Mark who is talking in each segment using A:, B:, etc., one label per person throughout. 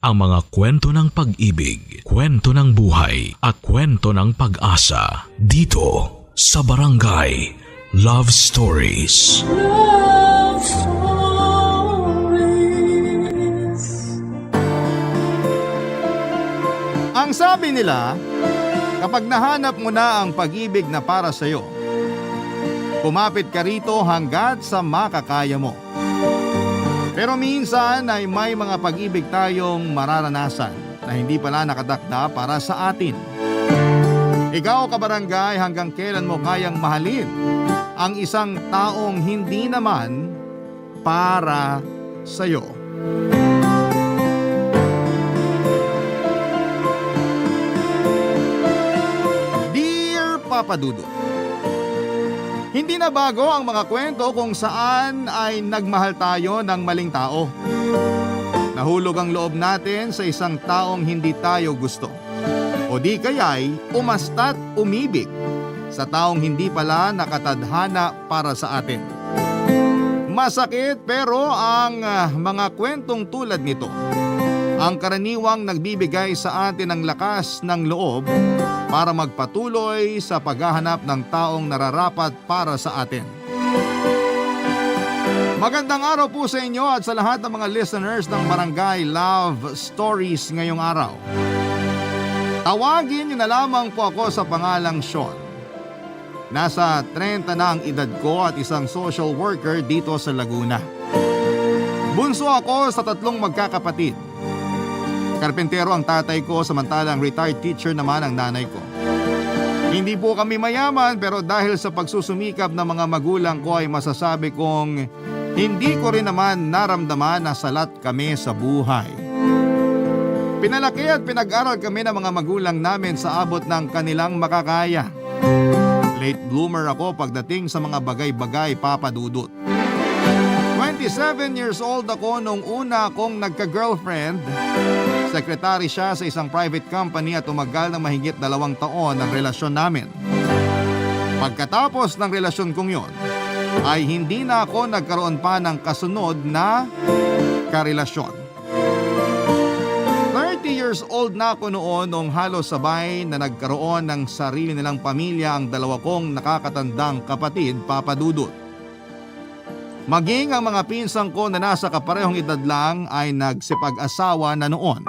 A: ang mga kwento ng pag-ibig, kwento ng buhay at kwento ng pag-asa dito sa Barangay Love Stories.
B: Love Stories.
C: Ang sabi nila, kapag nahanap mo na ang pag-ibig na para sa'yo, kumapit ka rito hanggat sa makakaya mo. Pero minsan ay may mga pag-ibig tayong mararanasan na hindi pala nakatakda para sa atin. Ikaw, kabarangay, hanggang kailan mo kayang mahalin ang isang taong hindi naman para sa'yo? Dear Papa Dudut, hindi na bago ang mga kwento kung saan ay nagmahal tayo ng maling tao. Nahulog ang loob natin sa isang taong hindi tayo gusto. O di kaya'y umasta't umibig sa taong hindi pala nakatadhana para sa atin. Masakit pero ang mga kwentong tulad nito ang karaniwang nagbibigay sa atin ng lakas ng loob para magpatuloy sa paghahanap ng taong nararapat para sa atin. Magandang araw po sa inyo at sa lahat ng mga listeners ng Barangay Love Stories ngayong araw. Tawagin niyo na lamang po ako sa pangalang Sean. Nasa 30 na ang edad ko at isang social worker dito sa Laguna. Bunso ako sa 3 magkakapatid. Karpentero ang tatay ko samantalang retired teacher naman ang nanay ko. Hindi po kami mayaman pero dahil sa pagsusumikap ng mga magulang ko ay masasabi kong hindi ko rin naman naramdaman na salat kami sa buhay. Pinalaki at pinag-aral kami ng mga magulang namin sa abot ng kanilang makakaya. Late bloomer ako pagdating sa mga bagay-bagay, Papa Dudut. 27 years old ako nung una akong nagka-girlfriend. Sekretary siya sa isang private company at tumagal ng mahigit 2 taon ang relasyon namin. Pagkatapos ng relasyon kong yon, ay hindi na ako nagkaroon pa ng kasunod na karelasyon. 30 years old na ako noon nung halos sabay na nagkaroon ng sarili nilang pamilya ang 2 kong nakakatandang kapatid, Papa Dudut. Maging ang mga pinsang ko na nasa kaparehong edad lang ay nagsipag-asawa na noon.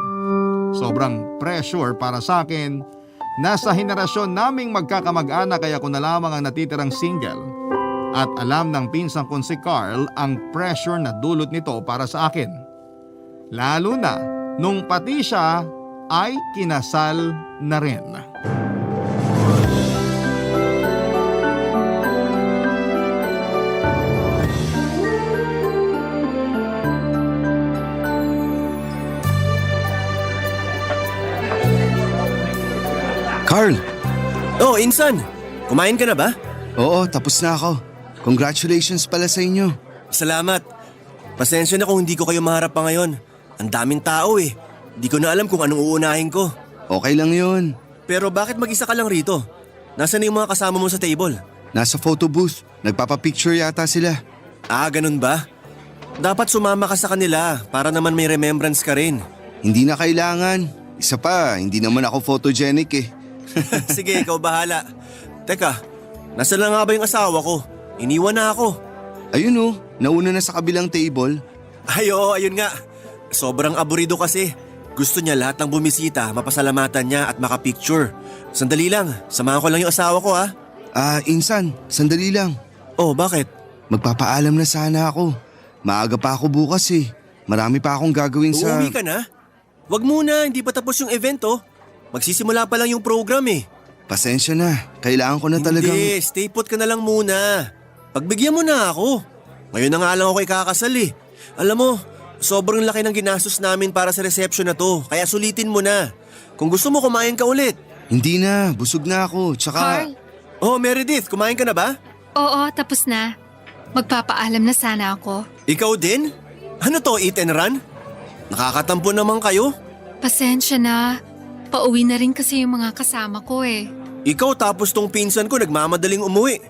C: Sobrang pressure para sa akin. Nasa henerasyon naming magkakamag-anak kaya ako na lamang ang natitirang single. At alam ng pinsang kong si Carl ang pressure na dulot nito para sa akin. Lalo na nung pati siya ay kinasal na rin.
D: Carl!
E: Oh, Insan! Kumain ka na ba?
D: Oo, tapos na ako. Congratulations pala sa inyo.
E: Salamat. Pasensya na kung hindi ko kayo maharap pa ngayon. Ang daming tao eh. Di ko na alam kung anong uunahin ko.
D: Okay lang yun.
E: Pero bakit mag-isa ka lang rito? Nasaan na yung mga kasama mo sa table?
D: Nasa photo booth. Nagpapapicture yata sila.
E: Ah, ganun ba? Dapat sumama ka sa kanila para naman may remembrance ka rin.
D: Hindi na kailangan. Isa pa, hindi naman ako photogenic eh.
E: Sige, ikaw bahala. Teka, nasaan na nga ba yung asawa ko? Iniwan na ako.
D: Ayun oh, nauna na sa kabilang table.
E: Ay oo, ayun nga. Sobrang aburido kasi. Gusto niya lahat ng bumisita, mapasalamatan niya at makapicture. Sandali lang, samahan ko lang yung asawa ko ha.
D: Insan, sandali lang.
E: Oh, bakit?
D: Magpapaalam na sana ako. Maaga pa ako bukas eh. Marami pa akong gagawin sa…
E: Uuwi ka na? Wag muna, hindi pa tapos yung event oh. Magsisimula pa lang yung program eh.
D: Pasensya na, kailangan ko na talagang…
E: Hindi, stay put ka na lang muna. Pagbigyan mo na ako. Ngayon na nga lang ako ikakasal eh. Alam mo, sobrang laki ng ginastos namin para sa reception na to. Kaya sulitin mo na. Kung gusto mo, kumain ka ulit.
D: Hindi na, busog na ako. Tsaka…
F: Carl?
E: Oh, Meredith, kumain ka na ba?
F: Oo, tapos na. Magpapaalam na sana ako.
E: Ikaw din? Ano to, eat and run? Nakakatampo naman kayo.
F: Pasensya na. Pauwi na rin kasi yung mga kasama ko eh.
E: Ikaw tapos tong pinsan ko nagmamadaling umuwi.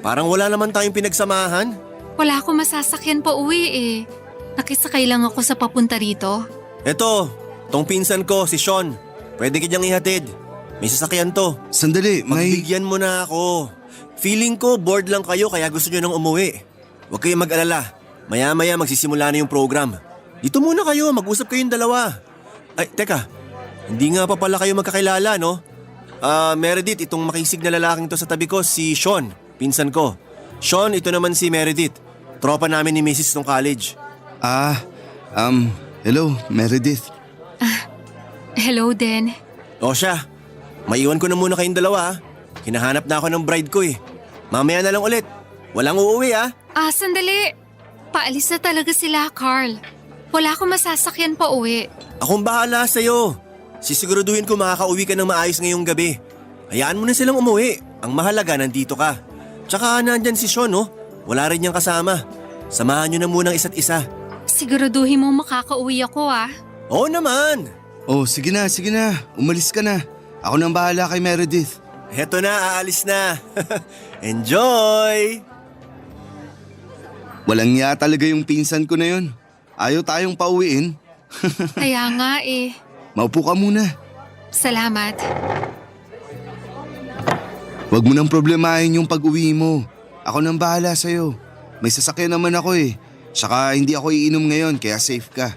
E: Parang wala naman tayong pinagsamahan.
F: Wala akong masasakyan pa uwi eh. Nakisakay lang ako sa papunta rito.
E: Eto, Tong pinsan ko, si Sean. Pwede kanyang ihatid. May sasakyan to.
D: Sandali, may...
E: Pagbigyan mo na ako. Feeling ko bored lang kayo kaya gusto nyo nang umuwi. Huwag kayong mag-alala. Maya-maya magsisimula na yung program. Dito muna kayo, mag-usap kayong dalawa. Ay, teka. Hindi nga pa pala kayo magkakilala, no? Meredith, itong makisig na lalaking to sa tabi ko, si Sean, pinsan ko. Sean, ito naman si Meredith. Tropa namin ni Mrs. nung college.
D: Hello, Meredith.
F: Hello din.
E: O siya, maiwan ko na muna kayong dalawa. Hinahanap na ako ng bride ko eh. Mamaya na lang ulit. Walang uuwi ah.
F: Sandali. Paalis na talaga sila, Carl. Wala akong masasakyan pa uwi.
E: Akong bahala sa'yo. Sisiguraduhin ko makakauwi ka ng maayos ngayong gabi. Hayaan mo na silang umuwi. Ang mahalaga nandito ka. Tsaka nandyan si Sean oh. Wala rin niyang kasama. Samahan niyo na muna isa't isa.
F: Siguraduhin mo makakauwi ako
E: Oo naman.
D: Oh, sige na. Umalis ka na. Ako nang bahala kay Meredith.
E: Heto na, aalis na. Enjoy!
D: Walang niya talaga yung pinsan ko na yun. Ayaw tayong pauwiin.
F: Kaya nga
D: Maupo ka muna.
F: Salamat.
D: Huwag mo nang problemahin yung pag-uwi mo. Ako nang bahala sa'yo. May sasakyan naman ako eh. Saka hindi ako iinom ngayon kaya safe ka.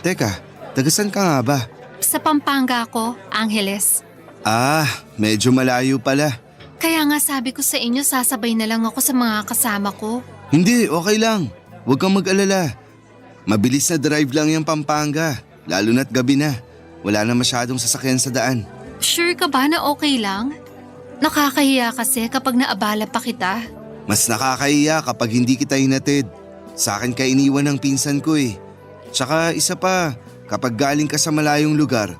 D: Teka, tagasan ka nga ba?
F: Sa Pampanga ako, Angeles.
D: Medyo malayo pala.
F: Kaya nga sabi ko sa inyo sasabay na lang ako sa mga kasama ko.
D: Hindi, okay lang. Huwag kang mag-alala. Mabilis na drive lang yung Pampanga. Lalo na't gabi na. Wala na masyadong sasakyan sa daan.
F: Sure ka ba na okay lang? Nakakahiya kasi kapag naabala pa kita.
D: Mas nakakahiya kapag hindi kita hinatid. Sa akin ka iniwan ng pinsan ko eh. Tsaka isa pa, kapag galing ka sa malayong lugar,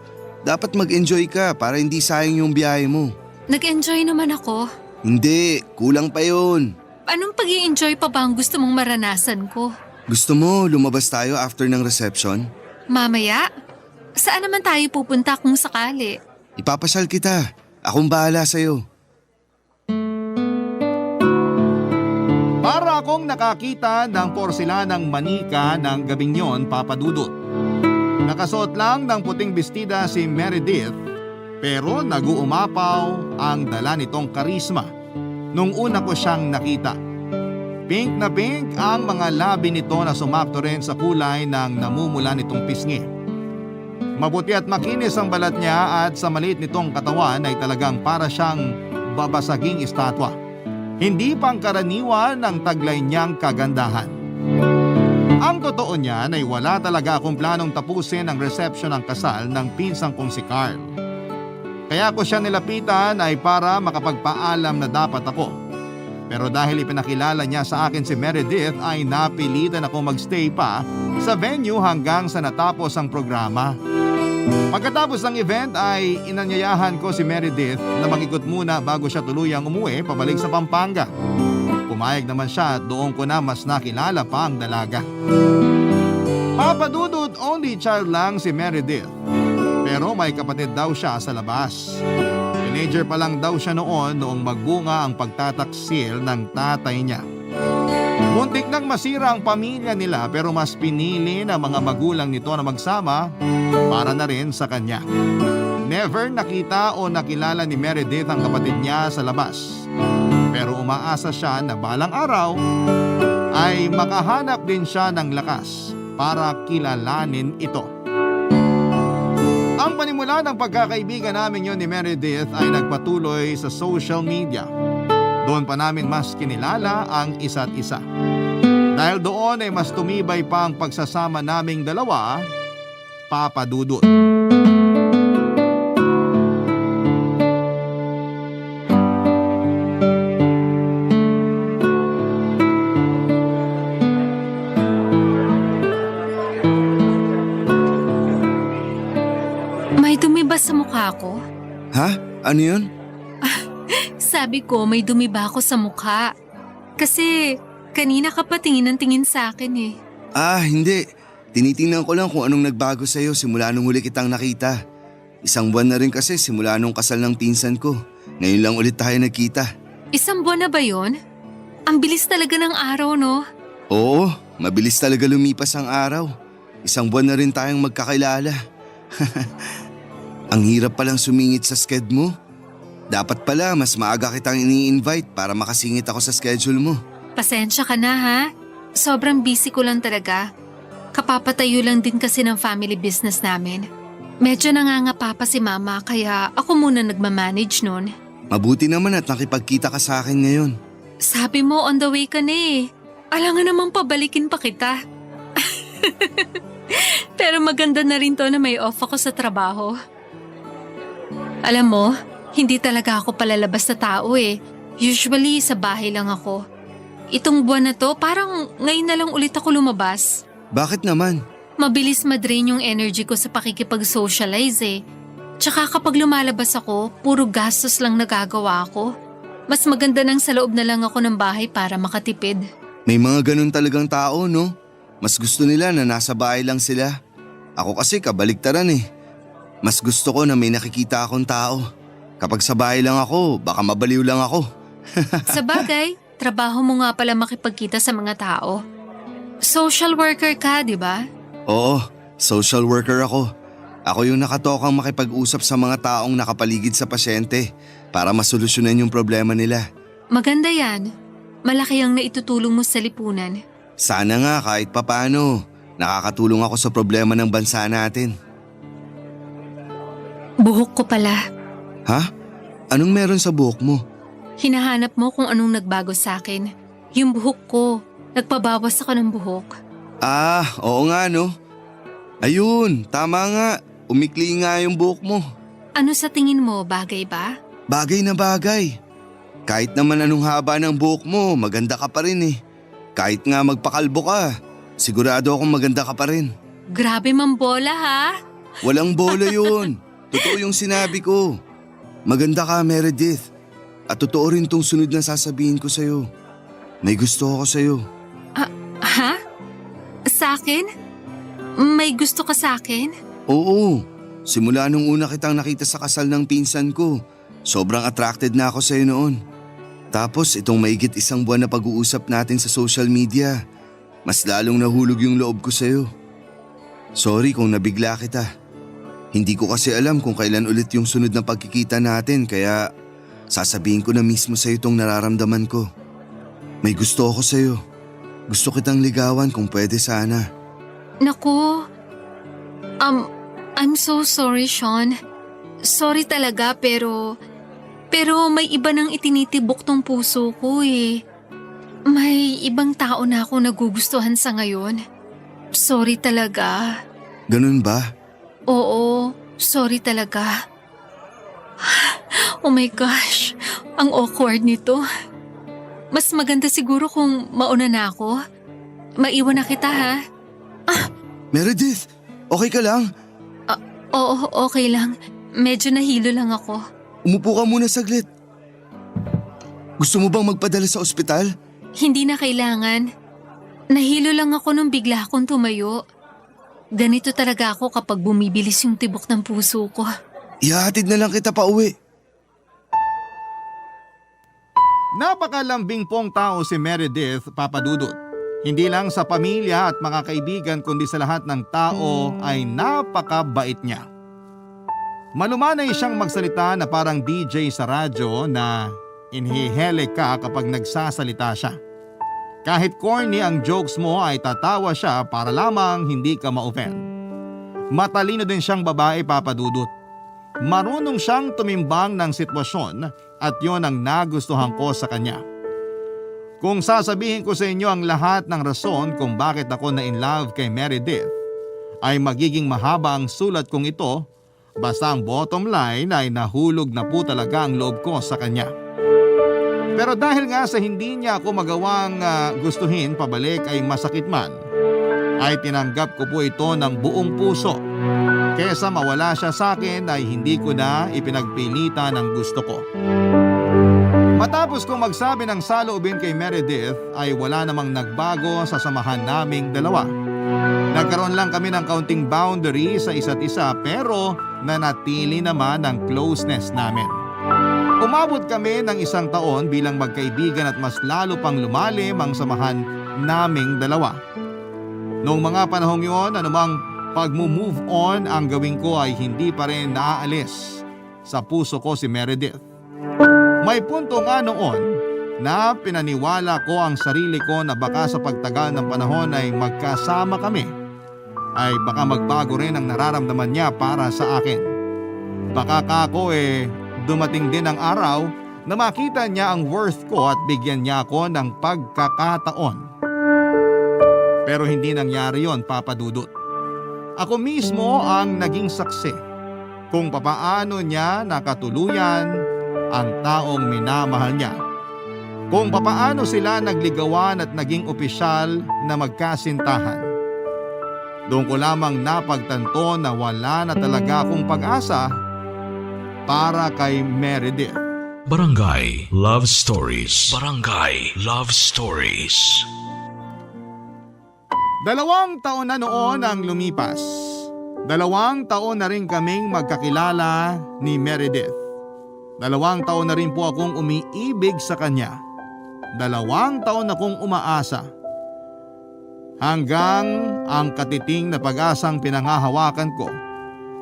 D: dapat mag-enjoy ka para hindi sayang yung biyahe mo.
F: Nag-enjoy naman ako.
D: Hindi, kulang pa yun.
F: Anong pag-i-enjoy pa ba ang gusto mong maranasan ko?
D: Gusto mo lumabas tayo after ng reception?
F: Mamaya? Saan naman tayo pupunta kung sakali?
D: Ipapasyal kita. Akong bahala sa'yo.
C: Para akong nakakita ng porselanang manika ng gabing yon, Papa Dudut. Nakasuot lang ng puting bestida si Meredith pero nag-uumapaw ang dala nitong karisma nung una ko siyang nakita. Pink na pink ang mga labi nito na sumakto rin sa kulay ng namumula nitong pisngi. Mabuti at makinis ang balat niya at sa maliit nitong katawan ay talagang para siyang babasaging estatwa. Hindi pangkaraniwan ang taglay niyang kagandahan. Ang totoo niyan ay wala talaga akong planong tapusin ang reception ng kasal ng pinsang kong si Carl. Kaya ko siya nilapitan ay para makapagpaalam na dapat ako. Pero dahil ipinakilala niya sa akin si Meredith ay napilitan ako magstay pa sa venue hanggang sa natapos ang programa. Pagkatapos ng event ay inanyayahan ko si Meredith na mag-ikot muna bago siya tuluyang umuwi pabalik sa Pampanga. Pumayag naman siya at doon ko na mas nakilala pa ang dalaga. Papa Dudut, only child lang si Meredith. Pero may kapatid daw siya sa labas. Teenager pa lang daw siya noong magbunga ang pagtataksil ng tatay niya. Muntik nang masira ang pamilya nila pero mas pinili ng mga magulang nito na magsama para na rin sa kanya. Never nakita o nakilala ni Meredith ang kapatid niya sa labas. Pero umaasa siya na balang araw ay makahanap din siya ng lakas para kilalanin ito. Ang panimula ng pagkakaibigan namin yon ni Meredith ay nagpatuloy sa social media. Doon pa namin mas kinilala ang isa't isa. Dahil doon ay mas tumibay pa ang pagsasama naming dalawa, Papa Dudut.
F: May dumi ba sa mukha ko?
D: Ha? Ano yun?
F: Sabi ko may dumi ba ako sa mukha? Kasi kanina ka pa tingin ng tingin sa akin eh.
D: Hindi. Tinitingnan ko lang kung anong nagbago sa'yo simula nung huli kitang nakita. 1 buwan na rin kasi simula nung kasal ng pinsan ko. Ngayon lang ulit tayo nagkita.
F: 1 buwan na ba yon? Ang bilis talaga ng araw, no?
D: Oo, mabilis talaga lumipas ang araw. 1 buwan na rin tayong magkakilala. Ang hirap palang sumingit sa sked mo. Dapat pala mas maaga kitang ini-invite para makasingit ako sa schedule mo.
F: Pasensya ka na ha. Sobrang busy ko lang talaga. Kapapatayo lang din kasi ng family business namin. Medyo nangangapa pa si mama kaya ako muna nagmamanage nun.
D: Mabuti naman at nakipagkita ka sa akin ngayon.
F: Sabi mo on the way ka na eh. Alangan namang pabalikin pa kita. Pero maganda na rin to na may off ako sa trabaho. Alam mo, hindi talaga ako palalabas na tao eh. Usually sa bahay lang ako. Itong buwan na to parang ngayon na lang ulit ako lumabas.
D: Bakit naman?
F: Mabilis madrain yung energy ko sa pakikipag-socialize eh. Tsaka kapag lumalabas ako, puro gastos lang nagagawa ko. Mas maganda nang sa loob na lang ako ng bahay para makatipid.
D: May mga ganun talagang tao, no? Mas gusto nila na nasa bahay lang sila. Ako kasi kabaligtaran eh. Mas gusto ko na may nakikita akong tao. Kapag sa bahay lang ako, baka mabaliw lang ako.
F: Sa bagay, trabaho mo nga pala makipagkita sa mga tao. Social worker ka, di ba?
D: Oo, social worker ako. Ako yung nakatokang makipag-usap sa mga taong nakapaligid sa pasyente para masolusyonan yung problema nila.
F: Maganda yan. Malaki ang naitutulong mo sa lipunan.
D: Sana nga kahit papano, nakakatulong ako sa problema ng bansa natin.
F: Buhok ko pala.
D: Ha? Anong meron sa buhok mo?
F: Hinahanap mo kung anong nagbago sa akin. Yung buhok ko. Nagpabawas ako ng buhok.
D: Ah, oo nga no. Ayun, tama nga. Umikli nga yung buhok mo.
F: Ano sa tingin mo, bagay ba?
D: Bagay na bagay. Kahit naman anong haba ng buhok mo, maganda ka pa rin eh. Kahit nga magpakalbo ka, sigurado akong maganda ka pa rin.
F: Grabe mambola ha?
D: Walang bola yun. Totoo yung sinabi ko. Maganda ka, Meredith. At totoo rin tong sunod na sasabihin ko sa'yo. May gusto ako sa'yo.
F: Ha? Sa akin? May gusto ka sa akin?
D: Oo. Simula nung una kitang nakita sa kasal ng pinsan ko, sobrang attracted na ako sa'yo noon. Tapos itong maigit 1 buwan na pag-uusap natin sa social media, mas lalong nahulog yung loob ko sa'yo. Sorry kung nabigla kita. Hindi ko kasi alam kung kailan ulit yung sunod na pagkikita natin kaya sasabihin ko na mismo sa'yo itong nararamdaman ko. May gusto ako sa'yo. Gusto kitang ligawan kung pwede sana.
F: Naku. I'm so sorry, Sean. Sorry talaga pero may iba nang itinitibok tong puso ko eh. May ibang tao na ako nagugustuhan sa ngayon. Sorry talaga.
D: Ganun ba?
F: Oo, sorry talaga. Oh my gosh, ang awkward nito. Mas maganda siguro kung mauna na ako. Maiwan na kita ha.
D: Meredith, okay ka lang?
F: Oo, okay lang. Medyo nahilo lang ako.
D: Umupo ka muna saglit. Gusto mo bang magpadala sa ospital?
F: Hindi na kailangan. Nahilo lang ako nung bigla akong tumayo. Ganito talaga ako kapag bumibilis yung tibok ng puso ko.
D: Ihahatid na lang kita pa uwi.
C: Napakalambing pong tao si Meredith, Papa Dudut. Hindi lang sa pamilya at mga kaibigan kundi sa lahat ng tao ay napakabait niya. Malumanay siyang magsalita na parang DJ sa radyo na inhihele ka kapag nagsasalita siya. Kahit corny ang jokes mo ay tatawa siya para lamang hindi ka ma-offend. Matalino din siyang babae, Papa Dudut. Marunong siyang tumimbang ng sitwasyon at yon ang nagustuhan ko sa kanya. Kung sasabihin ko sa inyo ang lahat ng rason kung bakit ako na in love kay Meredith, ay magiging mahaba ang sulat kong ito, basta ang bottom line ay nahulog na po talaga ang loob ko sa kanya. Pero dahil nga sa hindi niya ako magawang gustuhin pabalik ay masakit man, ay tinanggap ko po ito ng buong puso. Kesa mawala siya sa akin ay hindi ko na ipinagpilitan ang gusto ko. Matapos kong magsabi ng saloobin kay Meredith ay wala namang nagbago sa samahan naming dalawa. Nagkaroon lang kami ng kaunting boundary sa isa't isa pero nanatili naman ang closeness namin. Umabot kami ng 1 taon bilang magkaibigan at mas lalo pang lumalim ang samahan naming dalawa. Noong mga panahong yun, anumang pag-move on ang gawin ko ay hindi pa rin naaalis sa puso ko si Meredith. May punto nga noon na pinaniwala ko ang sarili ko na baka sa pagtagal ng panahon ay magkasama kami, ay baka magbago rin ang nararamdaman niya para sa akin. Baka kako dumating din ang araw na makita niya ang worth ko at bigyan niya ako ng pagkakataon. Pero hindi nangyari yon, Papa Dudut. Ako mismo ang naging saksi kung papaano niya nakatuluyan ang taong minamahal niya. Kung papaano sila nagligawan at naging opisyal na magkasintahan. Doon ko lamang napagtanto na wala na talaga akong pag-asa para kay Meredith.
A: Barangay Love Stories. Barangay Love Stories.
C: 2 taon na noon ang lumipas. 2 taon na rin kaming magkakilala ni Meredith. 2 taon na rin po akong umiibig sa kanya. 2 taon akong umaasa. Hanggang ang katiting na pag-asang pinangahawakan ko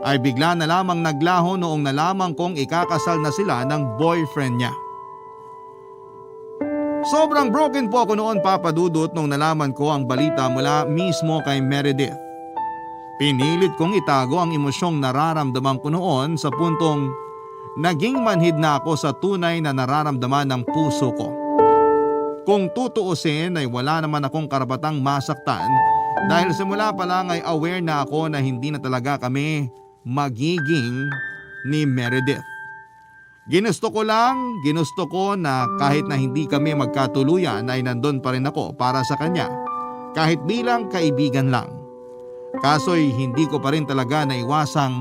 C: ay bigla na lamang naglaho noong nalaman kong ikakasal na sila ng boyfriend niya. Sobrang broken po ako noon, Papa Dudut, nung nalaman ko ang balita mula mismo kay Meredith. Pinilit kong itago ang emosyong nararamdaman ko noon sa puntong naging manhid na ako sa tunay na nararamdaman ng puso ko. Kung tutuusin ay wala naman akong karapatang masaktan dahil simula pa lang ay aware na ako na hindi na talaga kami magiging ni Meredith. Ginusto ko na kahit na hindi kami magkatuluyan ay nandun pa rin ako para sa kanya kahit bilang kaibigan lang. Kaso'y hindi ko pa rin talaga naiwasang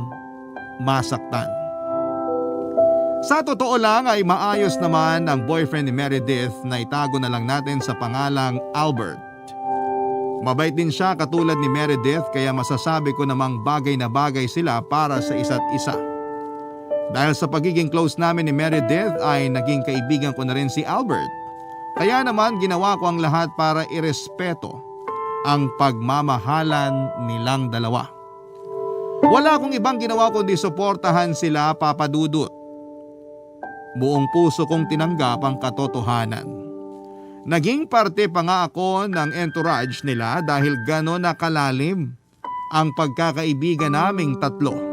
C: masaktan. Sa totoo lang ay maayos naman ang boyfriend ni Meredith na itago na lang natin sa pangalang Albert. Mabait din siya katulad ni Meredith kaya masasabi ko namang bagay na bagay sila para sa isa't isa. Dahil sa pagiging close namin ni Meredith ay naging kaibigan ko na rin si Albert. Kaya naman ginawa ko ang lahat para irespeto ang pagmamahalan nilang dalawa. Wala akong ibang ginawa kundi suportahan sila, Papa Dudut. Buong puso kong tinanggap ang katotohanan. Naging parte pa nga ako ng entourage nila dahil gano'n na kalalim ang pagkakaibigan naming tatlo.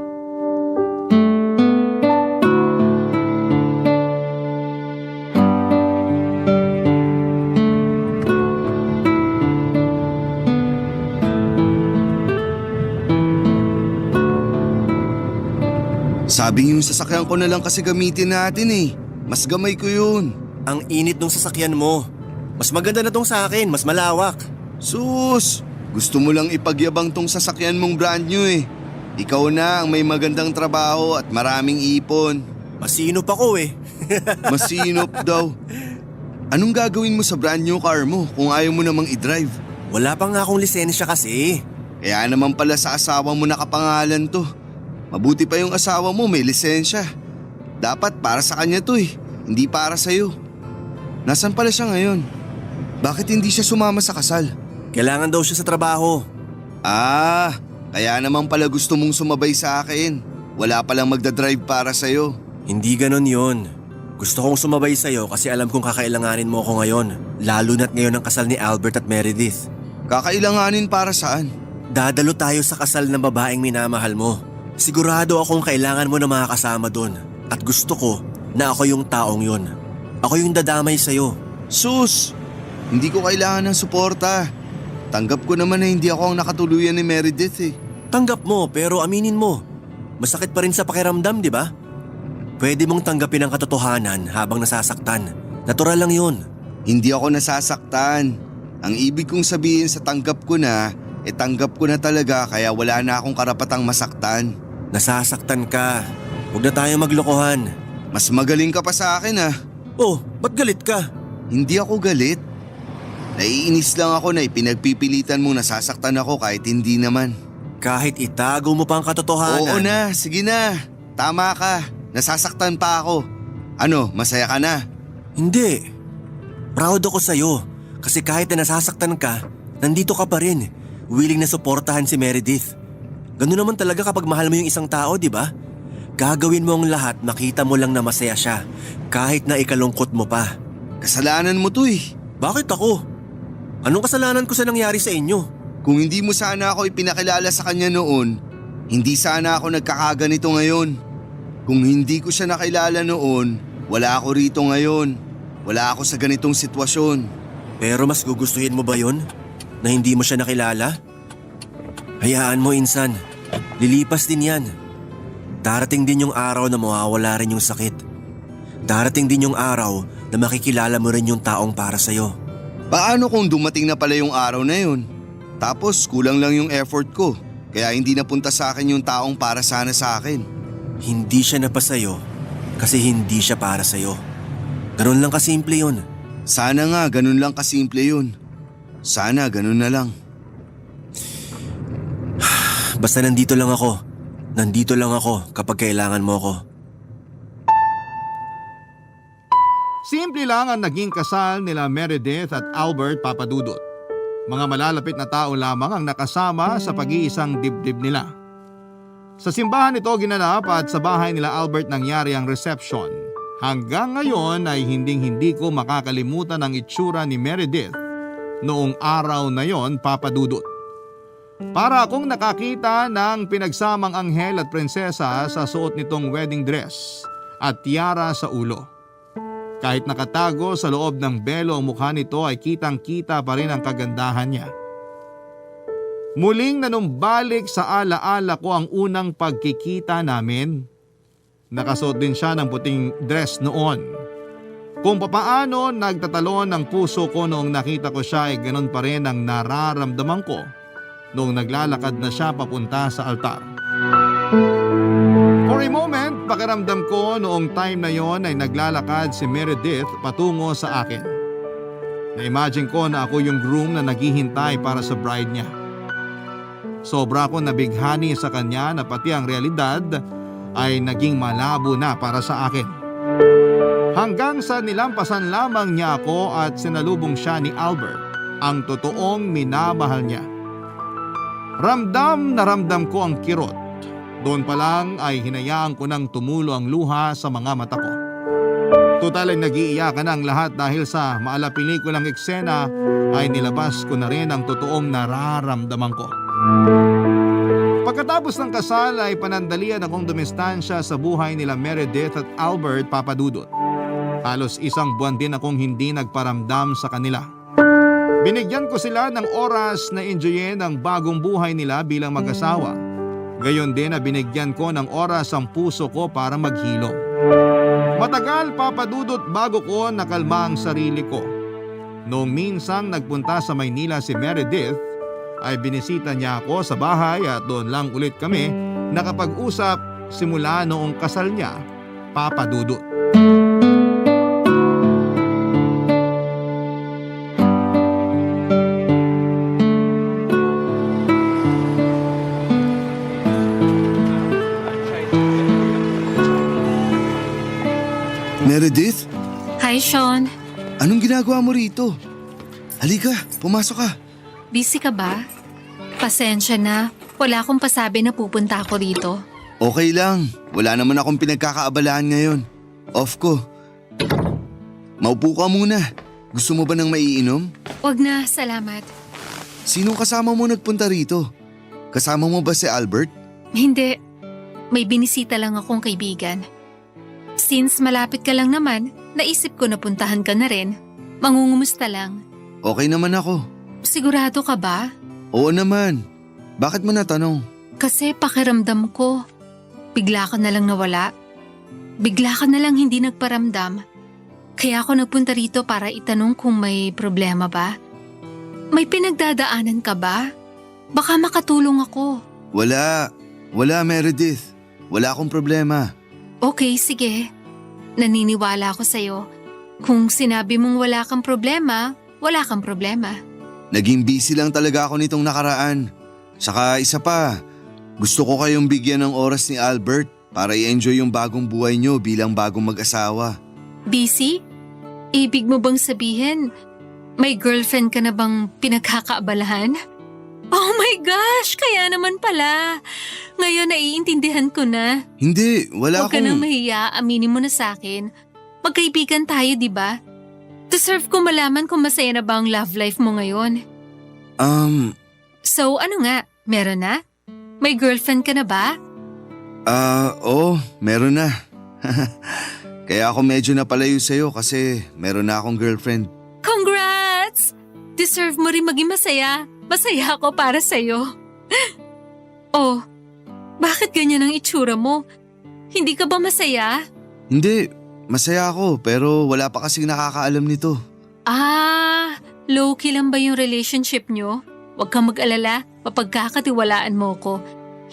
D: Sabi yung sasakyan ko na lang kasi gamitin natin eh. Mas gamay ko yun.
E: Ang init ng sasakyan mo. Mas maganda na tong sa akin, mas malawak.
D: Sus! Gusto mo lang ipagyabang tong sasakyan mong brand new eh. Ikaw na ang may magandang trabaho at maraming ipon.
E: Masinop ako eh.
D: Masinop daw. Anong gagawin mo sa brand new car mo kung ayaw mo namang i-drive?
E: Wala pa nga akong lisensya kasi.
D: Kaya naman pala sa asawa mo nakapangalan to. Mabuti pa yung asawa mo may lisensya. Dapat para sa kanya to eh, hindi para sa'yo. Nasaan pala siya ngayon? Bakit hindi siya sumama sa kasal?
E: Kailangan daw siya sa trabaho.
D: Ah, kaya naman pala gusto mong sumabay sa akin. Wala palang magdadrive para sa'yo.
E: Hindi ganon yon. Gusto kong sumabay sa'yo kasi alam kong kakailanganin mo ako ngayon. Lalo na't ngayon ang kasal ni Albert at Meredith.
D: Kakailanganin para saan?
E: Dadalo tayo sa kasal ng babaeng minamahal mo. Sigurado akong kailangan mo na makakasama doon. At gusto ko na ako yung taong yon. Ako yung dadamay sa'yo.
D: Sus! Hindi ko kailangan ng suporta. Tanggap ko naman na hindi ako ang nakatuluyan ni Meredith eh.
E: Tanggap mo pero aminin mo. Masakit pa rin sa pakiramdam, di ba? Pwede mong tanggapin ang katotohanan habang nasasaktan. Natural lang yun.
D: Hindi ako nasasaktan. Ang ibig kong sabihin sa tanggap ko na, tanggap ko na talaga kaya wala na akong karapatang masaktan.
E: Nasasaktan ka. Huwag na tayo maglokohan.
D: Mas magaling ka pa sa akin ah.
E: Oh, ba't galit ka?
D: Hindi ako galit. Naiinis lang ako na ipinagpipilitan mong nasasaktan ako kahit hindi naman.
E: Kahit itago mo pa ang katotohanan.
D: Oo na, sige na. Tama ka. Nasasaktan pa ako. Ano, masaya ka na?
E: Hindi. Proud ako sa'yo. Kasi kahit na nasasaktan ka, nandito ka pa rin. Willing na suportahan si Meredith. Ganun naman talaga kapag mahal mo yung isang tao, di ba? Gagawin mo ang lahat, makita mo lang na masaya siya, kahit na ikalungkot mo pa.
D: Kasalanan mo to eh.
E: Bakit ako? Anong kasalanan ko sa nangyari sa inyo?
D: Kung hindi mo sana ako ipinakilala sa kanya noon, hindi sana ako nagkakaganito ngayon. Kung hindi ko siya nakilala noon, wala ako rito ngayon. Wala ako sa ganitong sitwasyon.
E: Pero mas gugustuhin mo ba yun? Na hindi mo siya nakilala? Hayaan mo, insan. Lilipas din yan. Darating din yung araw na mawawala rin yung sakit. Darating din yung araw na makikilala mo rin yung taong para sa'yo.
D: Paano kung dumating na pala yung araw na yun? Tapos kulang lang yung effort ko, kaya hindi napunta sa akin yung taong para sana sa akin.
E: Hindi siya napasayo kasi hindi siya para sa'yo. Ganun lang kasimple yun.
D: Sana nga ganun lang kasimple yun. Sana ganun na lang.
E: Basta nandito lang ako. Nandito lang ako kapag kailangan mo ako.
C: Simple lang ang naging kasal nila Meredith at Albert Papadudot. Mga malalapit na tao lamang ang nakasama sa pag-iisang dibdib nila. Sa simbahan ito ginanap at sa bahay nila Albert nangyari ang reception. Hanggang ngayon ay hindi ko makakalimutan ang itsura ni Meredith noong araw na yon, Papadudot. Para akong nakakita ng pinagsamang anghel at prinsesa sa suot nitong wedding dress at tiara sa ulo. Kahit nakatago sa loob ng belo ang mukha nito ay kitang-kita pa rin ang kagandahan niya. Muling nanumbalik sa alaala ko ang unang pagkikita namin. Nakasuot din siya ng puting dress noon. Kung papaano nagtatalon ang puso ko noong nakita ko siya ay ganun pa rin ang nararamdaman ko noong naglalakad na siya papunta sa altar. For a moment, pakiramdam ko noong time na yon ay naglalakad si Meredith patungo sa akin. Na-imagine ko na ako yung groom na naghihintay para sa bride niya. Sobra akong nabighani sa kanya na pati ang realidad ay naging malabo na para sa akin. Hanggang sa nilampasan lamang niya ako at sinalubong siya ni Albert, ang totoong minamahal niya. Ramdam na ramdam ko ang kirot. Doon pa lang ay hinayaan ko nang tumulo ang luha sa mga mata ko. Total ay nag-iiyakan ang lahat dahil sa maalapelikulang eksena ay nilabas ko na rin ang totoong nararamdaman ko. Pagkatapos ng kasal ay panandalian akong dumistansya sa buhay nila Meredith at Albert Papadudot. Halos isang buwan din akong hindi nagparamdam sa kanila. Binigyan ko sila ng oras na enjoyin ang bagong buhay nila bilang mag-asawa. Gayon din na binigyan ko ng oras ang puso ko para maghilom. Matagal, Papadudot, bago ko nakalma ang sarili ko. Noong minsang nagpunta sa Maynila si Meredith, ay binisita niya ako sa bahay at doon lang ulit kami nakapag-usap simula noong kasal niya, Papadudot.
D: Meredith,
F: Hi, Sean.
D: anong ginagawa mo rito? Halika, pumasok ka.
F: Busy ka ba? Pasensya na. Wala akong pasabi na pupunta ako rito.
D: Okay lang, wala naman akong pinagkakaabalahan ngayon. Off ko. Maupo ka muna. Gusto mo ba ng maiinom?
F: Wag na, salamat.
D: Sinong kasama mo nagpunta rito? Kasama mo ba si Albert?
F: Hindi. May binisita lang akong kaibigan. Since malapit ka lang naman, naisip ko na puntahan ka na rin. Mangungumusta lang.
D: Okay naman ako.
F: Sigurado ka ba?
D: Oo naman. Bakit mo natanong?
F: Kasi pakiramdam ko. Bigla ka na lang nawala. Bigla ka na lang hindi nagparamdam. Kaya ako nagpunta rito para itanong kung may problema ba. May pinagdadaanan ka ba? Baka makatulong ako.
D: Wala Meredith. Wala akong problema.
F: Okay, sige. Naniniwala ako sa'yo. Kung sinabi mong wala kang problema, wala kang problema.
D: Naging busy lang talaga ako nitong nakaraan. Saka isa pa, gusto ko kayong bigyan ng oras ni Albert para i-enjoy yung bagong buhay nyo bilang bagong mag-asawa.
F: Busy? Ibig mo bang sabihin, may girlfriend ka na bang pinagkakaabalahan? Oh my gosh, kaya naman pala. Ngayon naiintindihan ko na.
D: Hindi, wala
F: Huwag ka nang
D: akong…
F: mahiya, aminin mo na sa akin. Magkaibigan tayo, di ba? Deserve ko malaman kung masaya na ba ang love life mo ngayon. So ano nga, meron na? May girlfriend ka na ba?
D: Oo, meron na. Kaya ako medyo napalayo sa'yo kasi meron na akong girlfriend.
F: Congrats! Deserve mo rin maging masaya. Masaya ako para sa'yo. Oh, bakit ganyan ang itsura mo? Hindi ka ba masaya?
D: Hindi, masaya ako pero wala pa kasing nakakaalam nito.
F: Low-key lang ba yung relationship nyo? Huwag kang mag-alala, mapagkakatiwalaan mo ko.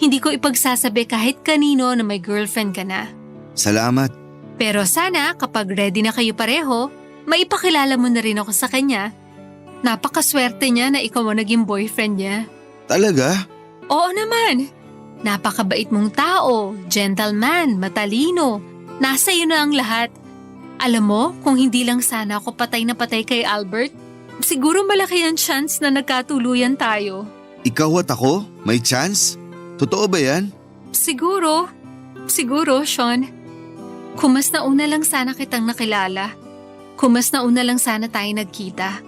F: Hindi ko ipagsasabi kahit kanino na may girlfriend ka na.
D: Salamat.
F: Pero sana kapag ready na kayo pareho, maipakilala mo na rin ako sa kanya. Napakaswerte niya na ikaw ang naging boyfriend niya.
D: Talaga?
F: Oo naman. Napakabait mong tao, gentleman, matalino. Nasa iyo na ang lahat. Alam mo, kung hindi lang sana ako patay na patay kay Albert, siguro malaki ang chance na nagkatuluyan tayo.
D: Ikaw at ako? May chance? Totoo ba yan?
F: Siguro, Sean. Kung mas nauna lang sana kitang nakilala. Kung mas nauna lang sana tayo nagkita.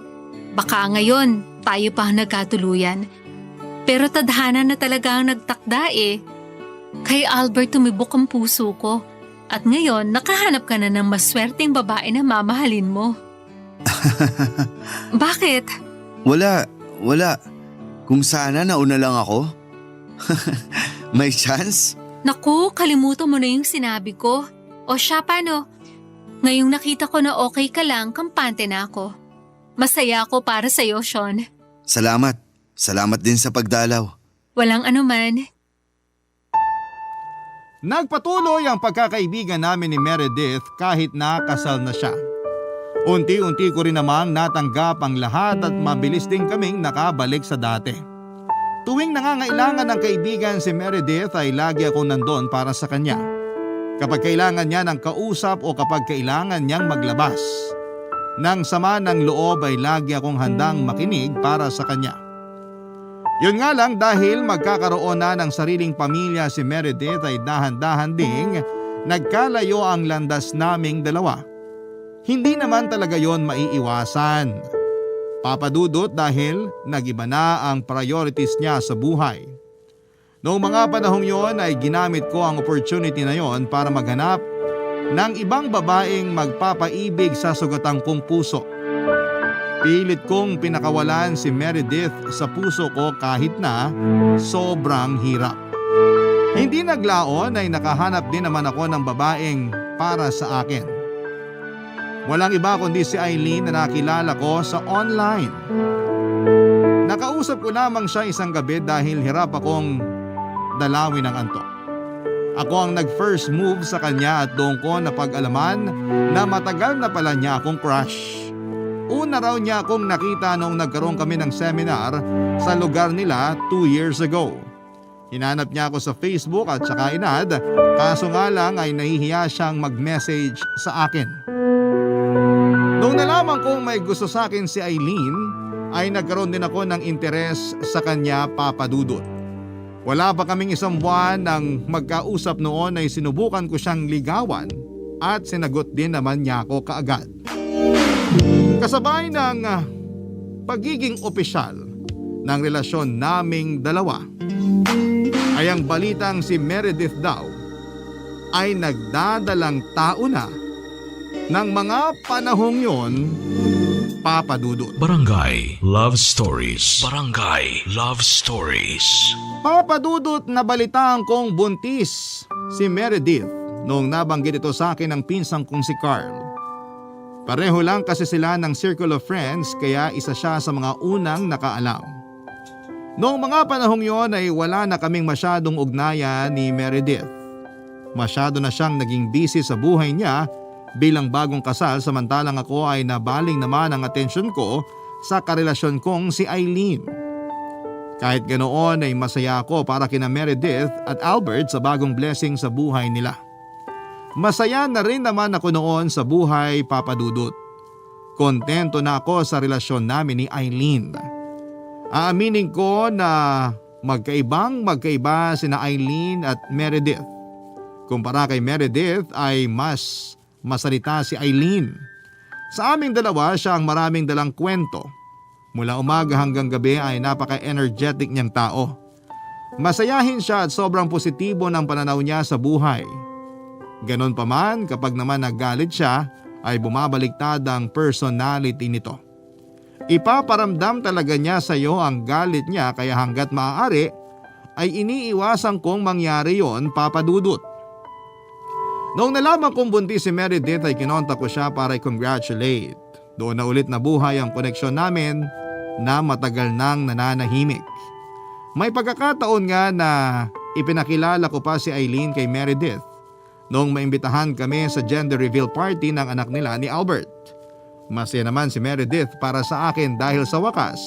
F: Baka ngayon, tayo pa ang nagkatuluyan. Pero tadhana na talaga ang nagtakda eh. Kay Albert tumibok ang puso ko. At ngayon, nakahanap ka na ng maswerteng babae na mamahalin mo. Bakit?
D: Wala. Kung sana nauna lang ako. May chance?
F: Naku, kalimutan mo na yung sinabi ko. O siya, paano? Ngayong nakita ko na okay ka lang, kampante na ako. Masaya ako para sa'yo, Sean.
D: Salamat. Salamat din sa pagdalaw.
F: Walang anuman.
C: Nagpatuloy ang pagkakaibigan namin ni Meredith kahit nakasal na siya. Unti-unti ko rin namang natanggap ang lahat at mabilis din kaming nakabalik sa dati. Tuwing nangangailangan ng kaibigan si Meredith ay lagi akong nandun para sa kanya. Kapag kailangan niya ng kausap o kapag kailangan niyang maglabas. Nang sama ng loob ay lagi akong handang makinig para sa kanya. Yun nga lang dahil magkakaroon na ng sariling pamilya si Meredith ay dahan-dahan ding nagkalayo ang landas naming dalawa. Hindi naman talaga yon maiiwasan. Papadudot dahil nagiba na ang priorities niya sa buhay. Noong mga panahong yon ay ginamit ko ang opportunity na yon para maghanap ng ibang babaeng magpapaibig sa sugatang kong puso. Pilit kong pinakawalan si Meredith sa puso ko kahit na sobrang hirap. Hindi naglaon ay nakahanap din naman ako ng babaeng para sa akin. Walang iba kundi si Eileen na nakilala ko sa online. Nakausap ko lamang siya isang gabi dahil hirap akong dalawin ng antok. Ako ang nag-first move sa kanya at doon ko napag-alaman na matagal na pala niya akong crush. Una raw niya akong nakita noong nagkaroon kami ng seminar sa lugar nila 2 years ago. Hinanap niya ako sa Facebook at saka inad, kaso nga lang ay nahihiya siyang mag-message sa akin. Noong nalaman kong may gusto sa akin si Eileen, ay nagkaroon din ako ng interes sa kanya, papadudot. Wala pa kaming isang buwan nang magkausap noon ay sinubukan ko siyang ligawan at sinagot din naman niya ako kaagad. Kasabay ng pagiging opisyal ng relasyon naming dalawa ay ang balitang si Meredith daw ay nagdadalang tao na ng mga panahong yon, papadudot.
A: Barangay Love Stories. Barangay Love Stories.
C: Papadudot na balitaan kong buntis si Meredith noong nabanggit ito sa akin ng pinsang kong si Carl. Pareho lang kasi sila ng circle of friends kaya isa siya sa mga unang nakaalam. Noong mga panahong yon ay wala na kaming masyadong ugnayan ni Meredith. Masyado na siyang naging busy sa buhay niya bilang bagong kasal samantalang ako ay nabaling naman ang atensyon ko sa karelasyon kong si Eileen. Kahit ganoon ay masaya ako para kina Meredith at Albert sa bagong blessing sa buhay nila. Masaya na rin naman ako noon sa buhay, papadudot. Kontento na ako sa relasyon namin ni Eileen. Aaminin ko na magkaiba sina Eileen at Meredith. Kumpara kay Meredith ay mas masalita si Eileen. Sa aming dalawa siya ang maraming dalang kwento. Mula umaga hanggang gabi ay napaka-energetic niyang tao. Masayahin siya at sobrang positibo ng pananaw niya sa buhay. Ganon pa man kapag naman naggalit siya ay bumabaliktad ang personality nito. Ipaparamdam talaga niya sa iyo ang galit niya kaya hanggat maaari ay iniiwasan kong mangyari yon, Papa Dudut. Noong nalaman kong buntis si Meredith ay kinontak ko siya para i-congratulate. Doon na ulit nabuhay ang koneksyon namin na matagal nang nananahimik. May pagkakataon nga na ipinakilala ko pa si Eileen kay Meredith noong maimbitahan kami sa gender reveal party ng anak nila ni Albert. Masaya naman si Meredith para sa akin dahil sa wakas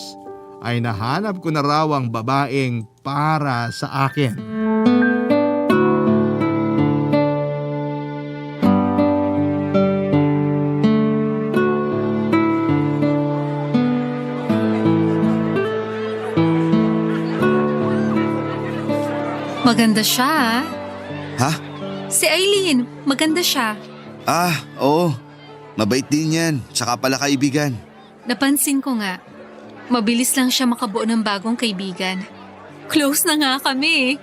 C: ay nahanap ko na raw ang babaeng para sa akin.
F: Maganda siya ah.
D: Ha?
F: Si Eileen, maganda siya.
D: Oo. Mabait din yan, tsaka pala kaibigan.
F: Napansin ko nga, mabilis lang siya makabuo ng bagong kaibigan. Close na nga kami.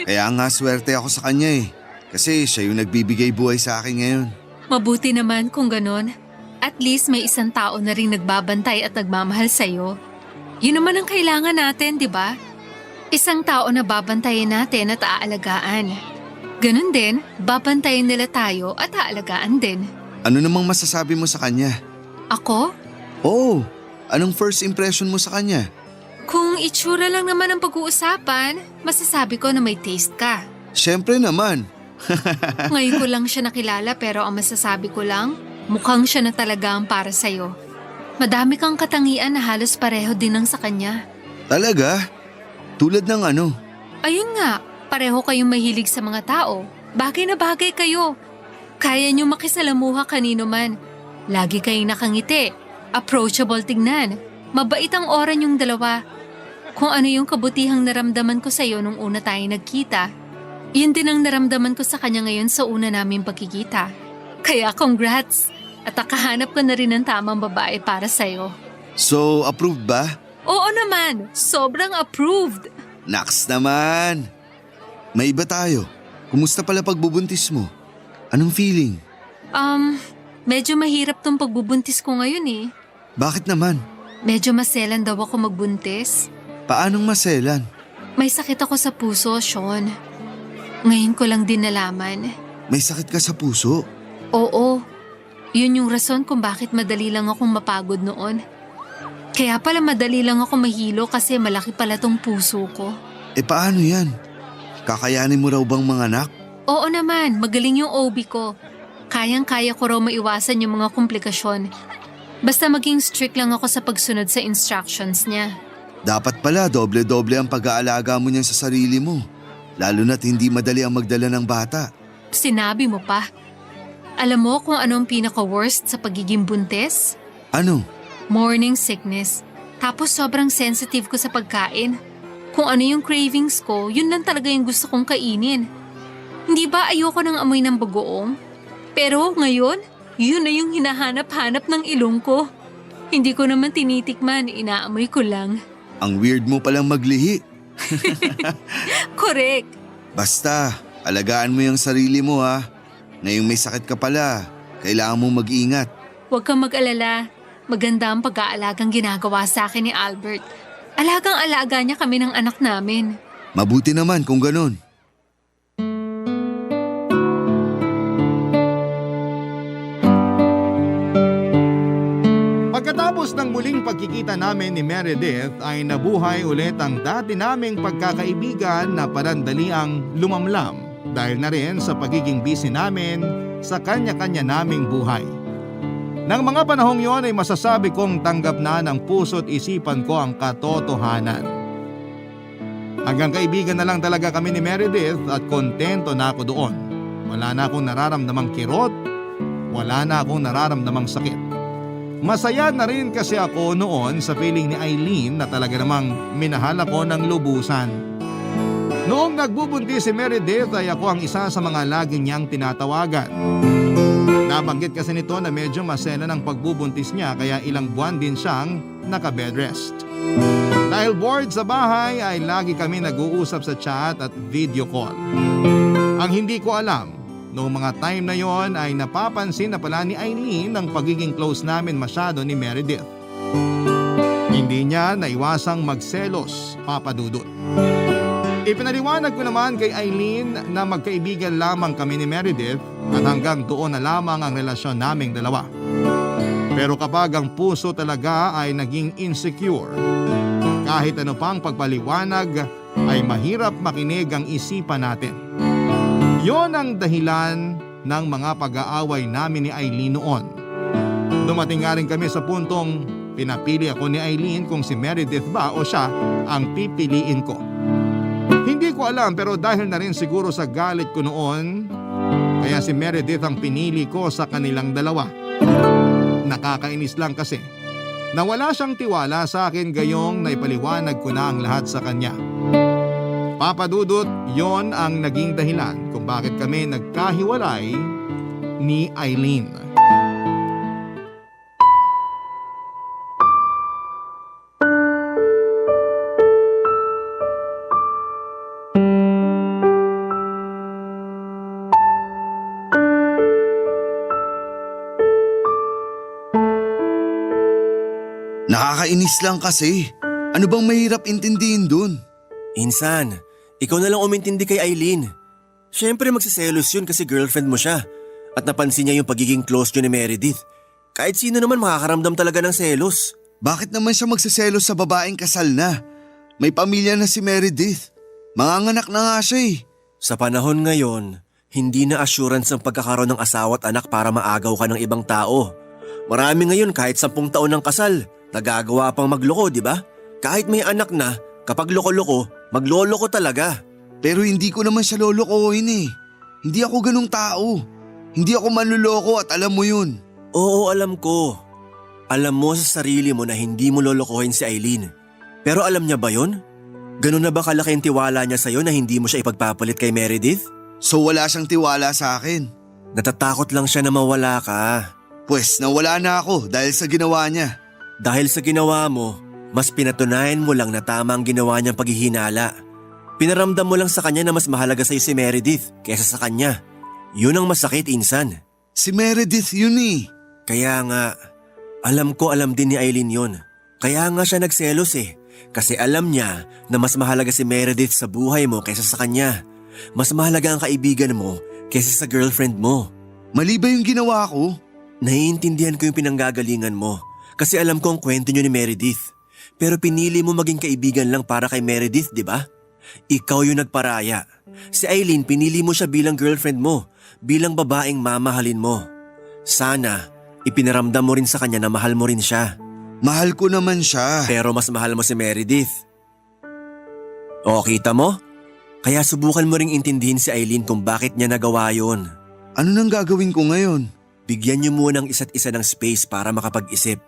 D: Kaya nga swerte ako sa kanya eh. Kasi siya yung nagbibigay buhay sa akin ngayon.
F: Mabuti naman kung ganon. At least may isang tao na rin nagbabantay at nagmamahal sa'yo. Yun naman ang kailangan natin, di ba? Isang tao na babantayin natin at aalagaan. Ganon din, babantayin nila tayo at aalagaan din.
D: Ano namang masasabi mo sa kanya?
F: Ako?
D: Oo, anong first impression mo sa kanya?
F: Kung itsura lang naman ang pag-uusapan, masasabi ko na may taste ka.
D: Siyempre naman.
F: Ngayon ko lang siya nakilala pero ang masasabi ko lang, mukhang siya na talaga ang para sa'yo. Madami kang katangian na halos pareho din ng sa kanya.
D: Talaga? Tulad ng ano?
F: Ayun nga, pareho kayong mahilig sa mga tao. Bagay na bagay kayo. Kaya niyo makisalamuha kanino man. Lagi kayong nakangiti. Approachable tignan. Mabait ang aura niyong dalawa. Kung ano yung kabutihang naramdaman ko sa'yo nung una tayo nagkita, yun din ang naramdaman ko sa kanya ngayon sa una naming pagkikita. Kaya congrats! At nakahanap ko na rin ng tamang babae para sa'yo.
D: So, approved ba?
F: Oo naman! Sobrang approved!
D: Naks naman! May iba tayo. Kumusta pala pagbubuntis mo? Anong feeling?
F: Medyo mahirap tong pagbubuntis ko ngayon eh.
D: Bakit naman?
F: Medyo maselan daw ako magbuntis.
D: Paanong maselan?
F: May sakit ako sa puso, Sean. Ngayon ko lang din nalaman.
D: May sakit ka sa puso?
F: Oo. Yun yung rason kung bakit madali lang akong mapagod noon. Kaya pala madali lang ako mahilo kasi malaki pala tong puso ko.
D: Paano yan? Kakayanin mo raw bang manganak?
F: Oo naman, magaling yung OB ko. Kayang-kaya ko raw maiwasan yung mga komplikasyon. Basta maging strict lang ako sa pagsunod sa instructions niya.
D: Dapat pala doble-doble ang pag-aalaga mo niyan sa sarili mo. Lalo na't hindi madali ang magdala ng bata.
F: Sinabi mo pa. Alam mo kung ano ang pinaka-worst sa pagiging buntis?
D: Ano?
F: Morning sickness. Tapos sobrang sensitive ko sa pagkain. Kung ano yung cravings ko, yun lang talaga yung gusto kong kainin. Hindi ba ayoko ng amoy ng bagoong? Pero ngayon, yun na yung hinahanap-hanap ng ilong ko. Hindi ko naman tinitikman, inaamoy ko lang.
D: Ang weird mo palang maglihi.
F: Correct.
D: Basta, alagaan mo yung sarili mo ha. Ngayong may sakit ka pala, kailangan mo mag-ingat.
F: Huwag kang mag-alala. Maganda ang pag-aalagang ginagawa sa akin ni Albert. Alagang-alaga niya kami ng anak namin.
D: Mabuti naman kung ganun.
C: Pagkatapos ng muling pagkikita namin ni Meredith ay nabuhay ulit ang dati naming pagkakaibigan na parandaliang lumamlam dahil na rin sa pagiging busy namin sa kanya-kanya naming buhay. Nang mga panahong yon ay masasabi kong tanggap na ng puso't isipan ko ang katotohanan. Hanggang kaibigan na lang talaga kami ni Meredith at kontento na ako doon. Wala na akong nararamdamang kirot, wala na akong nararamdamang sakit. Masaya na rin kasi ako noon sa feeling ni Eileen na talaga namang minahal ako ng lubusan. Noong nagbubuntis si Meredith ay ako ang isa sa mga lagi niyang tinatawagan. Nabanggit kasi nito na medyo masena ng pagbubuntis niya kaya ilang buwan din siyang naka-bed rest. Dahil bored sa bahay ay lagi kami nag-uusap sa chat at video call. Ang hindi ko alam, noong mga time na yon ay napapansin na pala ni Eileen ang pagiging close namin masyado ni Meredith. Hindi niya naiwasang magselos, Papa Dudut. Ipinaliwanag ko naman kay Eileen na magkaibigan lamang kami ni Meredith at hanggang doon na lamang ang relasyon naming dalawa. Pero kapag ang puso talaga ay naging insecure, kahit ano pang pagpaliwanag ay mahirap makinig ang isipan natin. Yon ang dahilan ng mga pag-aaway namin ni Eileen noon. Dumating nga rin kami sa puntong pinapili ako ni Eileen kung si Meredith ba o siya ang pipiliin ko. Hindi ko alam pero dahil na rin siguro sa galit ko noon, kaya si Meredith ang pinili ko sa kanilang dalawa. Nakakainis lang kasi na wala siyang tiwala sa akin gayong naipaliwanag ko na ang lahat sa kanya. Papa Dudut, yon ang naging dahilan kung bakit kami nagkahiwalay ni Eileen.
D: Nakakainis lang kasi. Ano bang mahirap intindihin dun?
E: Insan, ikaw na lang umintindi kay Eileen. Siyempre magsiselos yun kasi girlfriend mo siya. At napansin niya yung pagiging close niyo ni Meredith. Kahit sino naman makakaramdam talaga ng selos.
D: Bakit naman siya magsiselos sa babaeng kasal na? May pamilya na si Meredith. Manganganak na nga siya eh.
E: Sa panahon ngayon, hindi na assurance ang pagkakaroon ng asawa at anak para maagaw ka ng ibang tao. Marami ngayon kahit 10 taon ng kasal, nagagawa pang magloko, di ba? Kahit may anak na, kapag loko-loko, magloloko talaga.
D: Pero hindi ko naman siya lolokohin eh. Hindi ako ganung tao. Hindi ako manluloko at alam mo yun.
E: Oo, alam ko. Alam mo sa sarili mo na hindi mo lolokohin si Eileen. Pero alam niya ba yun? Ganun na ba kalaki ang tiwala niya sa'yo na hindi mo siya ipagpapalit kay Meredith?
D: So wala siyang tiwala sa akin.
E: Natatakot lang siya na mawala ka.
D: Pwes nawala na ako dahil sa ginawa niya.
E: Dahil sa ginawa mo, mas pinatunayan mo lang na tama ang ginawa niyang paghihinala. Pinaramdam mo lang sa kanya na mas mahalaga sa'yo si Meredith kaysa sa kanya. Yun ang masakit, Insan.
D: Si Meredith yun eh.
E: Kaya nga, alam din ni Eileen yun. Kaya nga siya nagselos eh. Kasi alam niya na mas mahalaga si Meredith sa buhay mo kaysa sa kanya. Mas mahalaga ang kaibigan mo kaysa sa girlfriend mo.
D: Mali ba yung ginawa ko?
E: Naiintindihan ko yung pinanggagalingan mo. Kasi alam ko ang kwento niyo ni Meredith. Pero pinili mo maging kaibigan lang para kay Meredith, di ba? Ikaw yung nagparaya. Si Eileen pinili mo siya bilang girlfriend mo, bilang babaeng mamahalin mo. Sana, ipinaramdam mo rin sa kanya na mahal mo rin siya.
D: Mahal ko naman siya.
E: Pero mas mahal mo si Meredith. O, kita mo? Kaya subukan mo ring intindihin si Eileen kung bakit niya nagawa yun.
D: Ano nang gagawin ko ngayon?
E: Bigyan niyo muna ng isa't isa ng space para makapag-isip.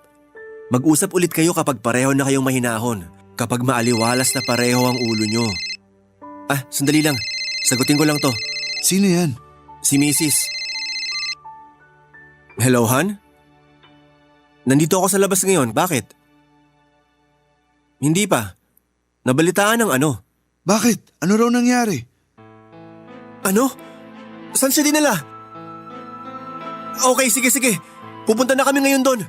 E: Mag-usap ulit kayo kapag pareho na kayong mahinahon. Kapag maaliwalas na pareho ang ulo nyo. Sandali lang. Sagutin ko lang to.
D: Sino yan?
E: Si Mrs. Hello, Han? Nandito ako sa labas ngayon. Bakit? Hindi pa. Nabalitaan ng ano?
D: Bakit? Ano raw nangyari?
E: Ano? Saan siya dinala? Okay, sige. Pupunta na kami ngayon doon.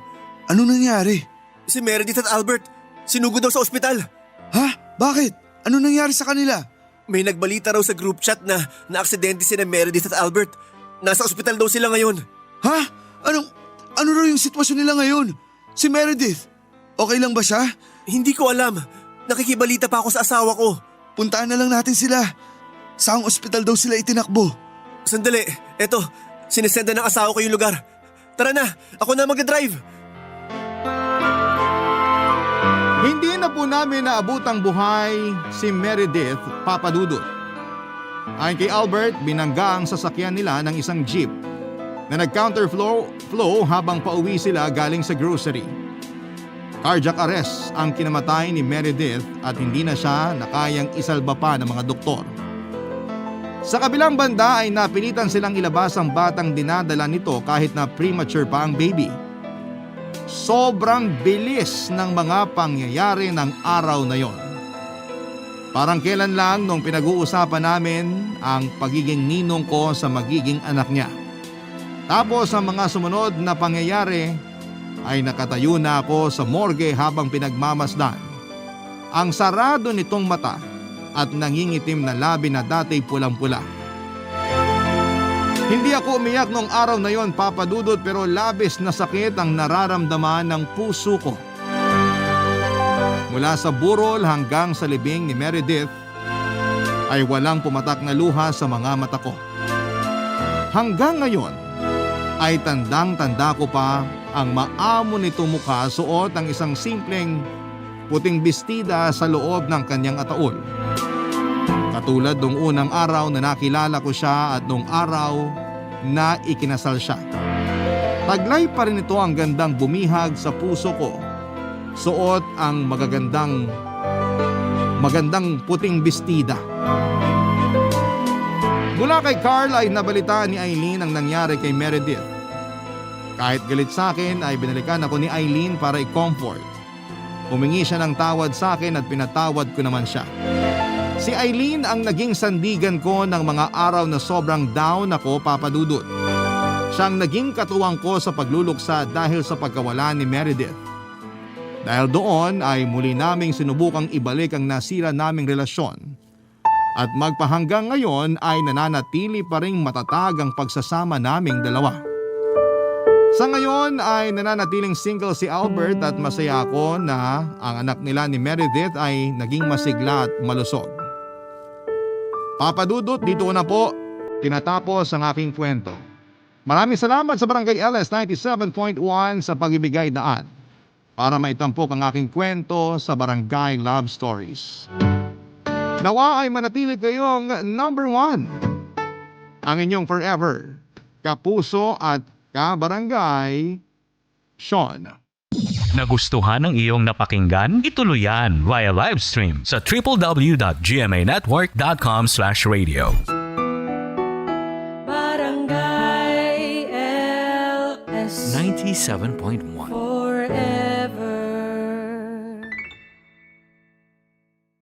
D: Ano nangyari?
E: Si Meredith at Albert, sinugod daw sa ospital.
D: Ha? Bakit? Ano nangyari sa kanila?
E: May nagbalita raw sa group chat na aksidente sila Meredith at Albert. Nasa ospital daw sila ngayon.
D: Ha? Ano raw yung sitwasyon nila ngayon? Si Meredith, okay lang ba siya?
E: Hindi ko alam. Nakikibalita pa ako sa asawa ko.
D: Puntaan na lang natin sila. Saang ospital daw sila itinakbo?
E: Sandali, eto, sinesenda ng asawa ko yung lugar. Tara na, ako na mag-drive.
C: Hindi na po namin naabutang buhay si Meredith, Papa Dudut. Ayon kay Albert, binangga ang sasakyan nila ng isang jeep. na nag-counterflow habang pauwi sila galing sa grocery. Cardiac arrest ang kinamatay ni Meredith at hindi na siya nakayang isalba pa ng mga doktor. Sa kabilang banda ay napilitan silang ilabas ang batang dinadala nito kahit na premature pa ang baby. Sobrang bilis ng mga pangyayari ng araw na yon. Parang kailan lang nung pinag-uusapan namin ang pagiging ninong ko sa magiging anak niya. Tapos ang mga sumunod na pangyayari ay nakatayo na ako sa morgue habang pinagmamasdan. Ang sarado nitong mata at nangingitim na labi na dati pulang-pula. Hindi ako umiyak nung araw na yon, Papa Dudut, pero labis na sakit ang nararamdaman ng puso ko. Mula sa burol hanggang sa libing ni Meredith ay walang pumatak na luha sa mga mata ko. Hanggang ngayon ay tandang-tanda ko pa ang maamo nito mukha, suot ang isang simpleng puting bestida sa loob ng kanyang ataol. Katulad nung unang araw na nakilala ko siya at nung araw na ikinasal siya. Taglay pa rin ito ang gandang bumihag sa puso ko. Suot ang magandang puting bestida. Mula kay Carl ay nabalitaan ni Eileen ang nangyari kay Meredith. Kahit galit sa akin ay binalikan ako ni Eileen para i-comfort. Humingi siya ng tawad sa akin at pinatawad ko naman siya. Si Eileen ang naging sandigan ko ng mga araw na sobrang down ako, Papa Dudut. Siya ang naging katuwang ko sa pagluluksa dahil sa pagkawala ni Meredith. Dahil doon ay muli naming sinubukang ibalik ang nasira naming relasyon. At magpahanggang ngayon ay nananatili pa ring matatag ang pagsasama naming dalawa. Sa ngayon ay nananatiling single si Albert at masaya ako na ang anak nila ni Meredith ay naging masigla at malusog. Papa Dudut, dito ko na po tinatapos ang aking kwento. Maraming salamat sa Barangay LS 97.1 sa pagbibigay daan para maitampok ang aking kwento sa Barangay Love Stories. Nawa ay manatili kayong number 1. Ang inyong forever, kapuso at kabarangay, Sean.
A: Nagustuhan ng iyong napakinggan? Ituloy yan via live stream sa www.gmanetwork.com/radio.
B: Barangay LS
A: 97.1
B: forever.